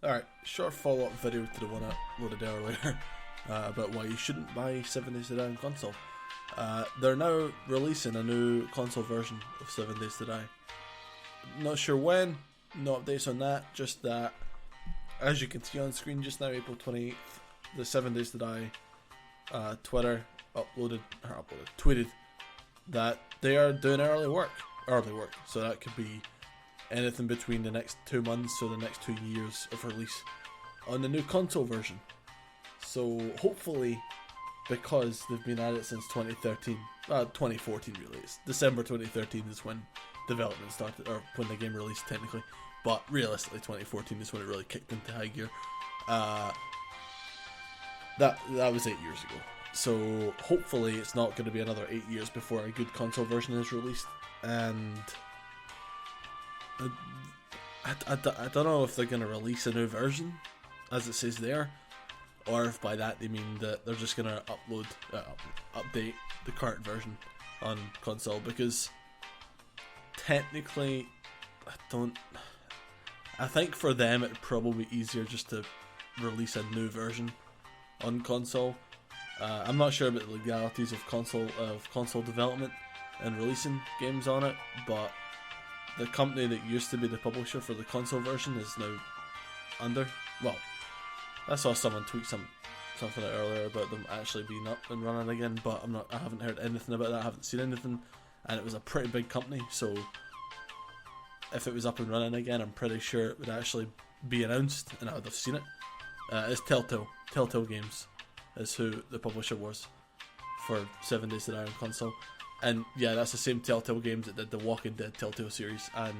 Alright, short follow-up video to the one I uploaded earlier about why you shouldn't buy 7 Days to Die on console. They're now releasing a new console version of 7 Days to Die. Not sure when, no updates on that, just that, as you can see on screen just now, April 28th, the 7 Days to Die Twitter tweeted that they are doing early work, so that could be anything between the next 2 months or the next 2 years of release on the new console version. So hopefully, because they've been at it since 2014 really, it's December 2013 is when development started, or when the game released technically, but realistically 2014 is when it really kicked into high gear. That was 8 years ago, so hopefully it's not going to be another 8 years before a good console version is released. And I don't know if they're going to release a new version, as it says there, or if by that they mean that they're just going to update the current version on console, because technically, I think for them it'd probably be easier just to release a new version on console. I'm not sure about the legalities of console development and releasing games on it, but the company that used to be the publisher for the console version is now under. Well, I saw someone tweet something earlier about them actually being up and running again, but I haven't heard anything about that. I haven't seen anything, and it was a pretty big company, so if it was up and running again, I'm pretty sure it would actually be announced, and I would have seen it. It's Telltale Games is who the publisher was for 7 Days to Die on console. And yeah, that's the same Telltale Games that did the Walking Dead Telltale series and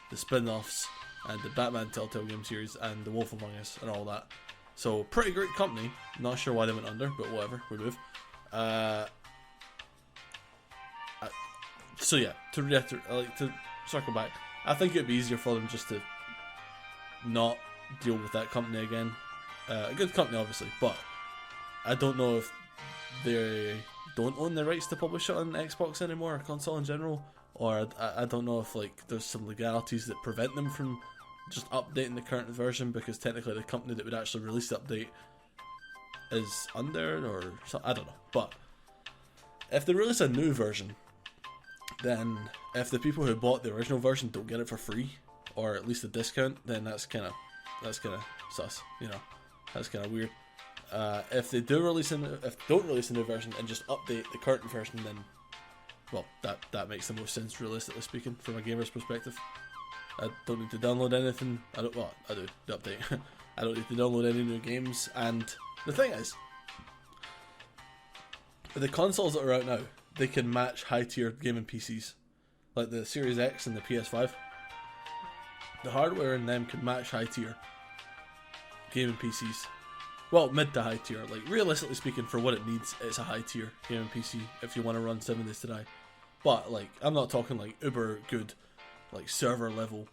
the spin-offs and the Batman Telltale game series and the Wolf Among Us and all that. So pretty great company. Not sure why they went under, but whatever, we move. So yeah, to circle back, I think it'd be easier for them just to not deal with that company again. A good company, obviously, but I don't know if they don't own the rights to publish it on Xbox anymore, or console in general, or I don't know if there's some legalities that prevent them from just updating the current version, because technically the company that would actually release the update is under, or I don't know. But if they release a new version, then if the people who bought the original version don't get it for free, or at least a discount, then that's kind of sus, that's kind of weird. If they don't release a new version and just update the current version, then well, that makes the most sense, realistically speaking, from a gamer's perspective. I don't need to download anything. I do the update. I don't need to download any new games. And the thing is, the consoles that are out now, they can match high-tier gaming PCs, like the Series X and the PS5. The hardware in them can match high-tier gaming PCs. Well, mid to high tier. Like, realistically speaking, for what it needs, it's a high tier gaming PC if you want to run 7 Days to Die. But I'm not talking uber good, server level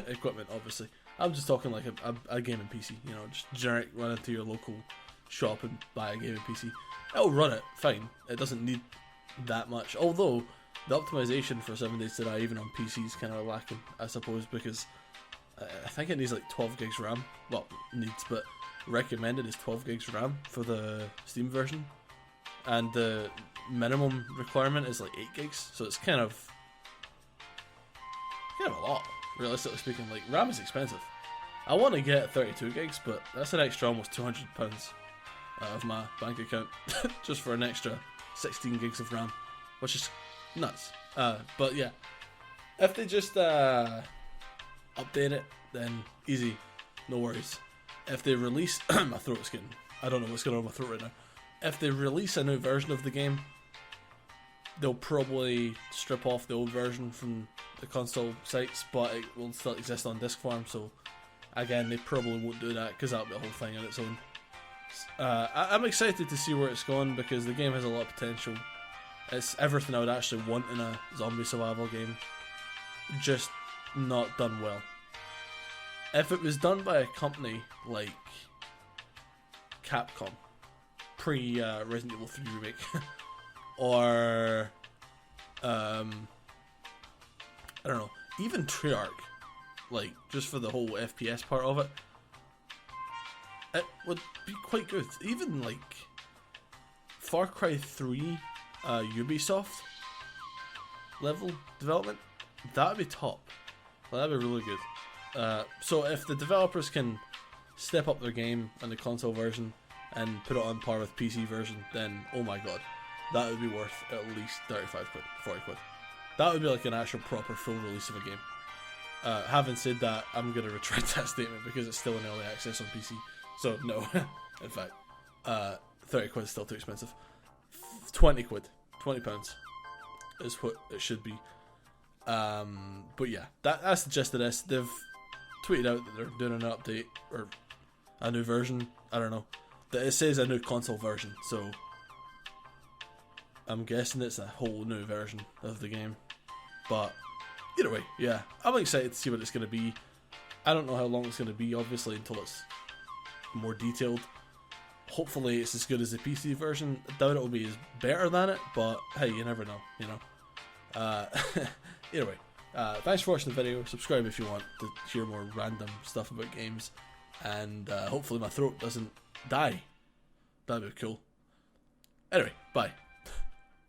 equipment. Obviously, I'm just talking a gaming PC. Just generic, run into your local shop and buy a gaming PC. It'll run it fine. It doesn't need that much. Although the optimization for 7 Days to Die, even on PC, is kind of lacking, I suppose, because I think it needs 12 gigs RAM. Well, needs, but recommended is 12 gigs RAM for the Steam version, and the minimum requirement is 8 gigs, so it's kind of a lot, realistically speaking. RAM is expensive. I want to get 32 gigs, but that's an extra almost £200 out of my bank account just for an extra 16 gigs of RAM, which is nuts. But yeah, if they just update it, then easy, no worries. If they release, my throat's getting, I don't know what's going on with my throat right now. If they release a new version of the game, they'll probably strip off the old version from the console sites, but it will still exist on disc form. So again, they probably won't do that, because that'll be a whole thing on its own. I'm excited to see where it's going, because the game has a lot of potential. It's everything I would actually want in a zombie survival game, just not done well. If it was done by a company like Capcom, pre Resident Evil 3 remake, or I don't know, even Treyarch, just for the whole FPS part of it, it would be quite good. Even like Far Cry 3 Ubisoft level development, that'd be top. That'd be really good. So if the developers can step up their game on the console version and put it on par with PC version, then oh my god, that would be worth at least 35 quid, 40 quid. That would be like an actual proper full release of a game. Having said that, I'm going to retract that statement because it's still in early access on PC. So no, in fact, 30 quid is still too expensive. 20 quid, £20 is what it should be. But yeah, that's the gist of this. They've tweeted out that they're doing an update or a new version. I don't know. It says a new console version, so I'm guessing it's a whole new version of the game. But either way, yeah, I'm excited to see what it's going to be. I don't know how long it's going to be, obviously, until it's more detailed. Hopefully it's as good as the PC version. I doubt it'll be as better than it, but hey, you never know, you know. Either way, thanks for watching the video. Subscribe if you want to hear more random stuff about games, and hopefully my throat doesn't die. That'd be cool. Anyway, bye.